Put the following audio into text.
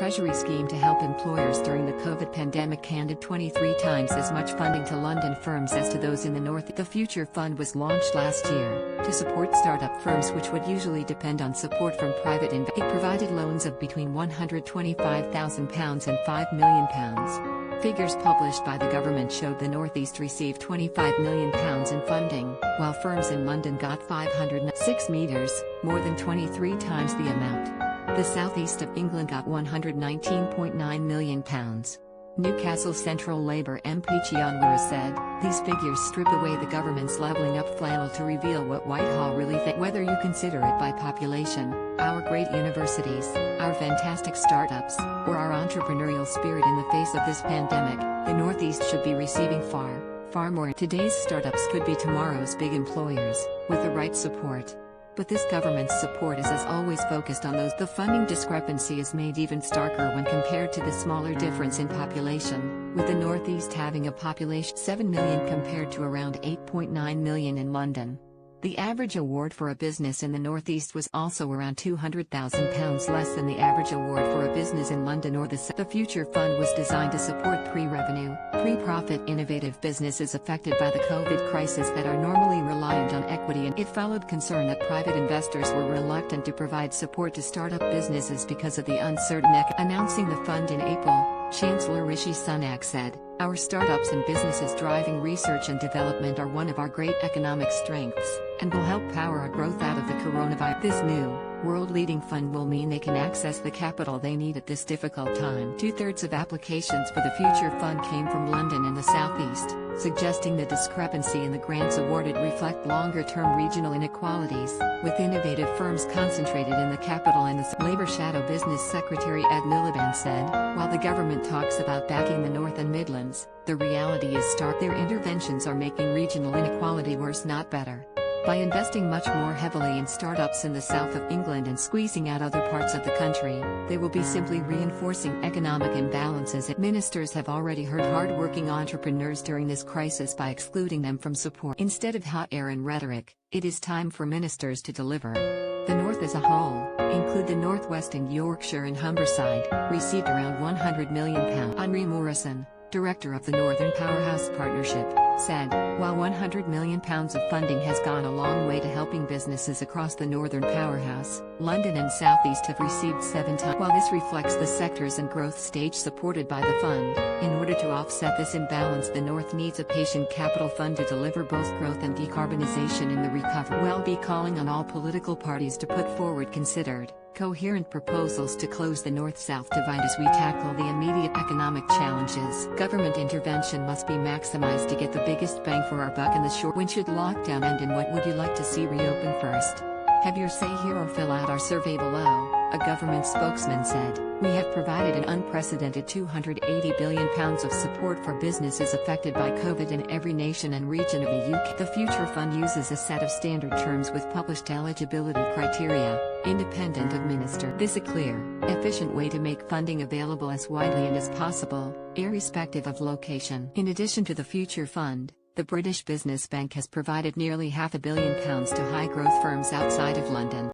Treasury scheme to help employers during the COVID pandemic handed 23 times as much funding to London firms as to those in the North. The Future Fund was launched last year to support startup firms which would usually depend on support from private investors. It provided loans of between £125,000 and £5 million. Figures published by the government showed the North East received £25 million in funding, while firms in London got 506 meters, more than 23 times the amount. The South East of England got £119.9 million. Newcastle Central Labour MP Onwurah said, "These figures strip away the government's levelling up flannel to reveal what Whitehall really thinks. Whether you consider it by population, our great universities, our fantastic startups, or our entrepreneurial spirit in the face of this pandemic, the Northeast should be receiving far more. Today's startups could be tomorrow's big employers, with the right support. But this government's support is as always focused on those. The funding discrepancy is made even starker when compared to the smaller difference in population, with the Northeast having a population 7 million compared to around 8.9 million in London. The average award for a business in the Northeast was also around £200,000 less than the average award for a business in London or the South. The Future Fund was designed to support pre-revenue, pre-profit innovative businesses affected by the COVID crisis that are normally reliant on equity, and it followed concern that private investors were reluctant to provide support to startup businesses because of the uncertain Announcing the fund in April, Chancellor Rishi Sunak said, "Our startups and businesses driving research and development are one of our great economic strengths, and will help power our growth out of the coronavirus. This new, world-leading fund will mean they can access the capital they need at this difficult time." Two-thirds of applications for the Future Fund came from London and the South East, suggesting the discrepancy in the grants awarded reflect longer-term regional inequalities, with innovative firms concentrated in the capital and the Labour Shadow Business Secretary Ed Miliband said, "While the government talks about backing the North and Midlands, the reality is stark. Their interventions are making regional inequality worse, not better. By investing much more heavily in startups in the south of England and squeezing out other parts of the country, they will be simply reinforcing economic imbalances." Ministers have already hurt hard-working entrepreneurs during this crisis by excluding them from support. Instead of hot air and rhetoric, it is time for ministers to deliver. The North as a whole, include the North West and Yorkshire and Humberside, received around £100 million. Henri Murison, director of the Northern Powerhouse Partnership, said, "While £100 million of funding has gone a long way to helping businesses across the Northern Powerhouse, London and South East have received 7 times. While this reflects the sectors and growth stage supported by the fund, in order to offset this imbalance the North needs a patient capital fund to deliver both growth and decarbonisation in the recovery. We'll be calling on all political parties to put forward considered, coherent proposals to close the North-South divide as we tackle the immediate economic challenges. Government intervention must be maximized to get the biggest bang for our buck in the short. When should lockdown end and what would you like to see reopen first? Have your say here or fill out our survey below," a government spokesman said. "We have provided an unprecedented £280 billion of support for businesses affected by COVID in every nation and region of the UK. The Future Fund uses a set of standard terms with published eligibility criteria, independent of minister. This is a clear, efficient way to make funding available as widely and as possible, irrespective of location." In addition to the Future Fund, the British Business Bank has provided nearly £500 million to high-growth firms outside of London.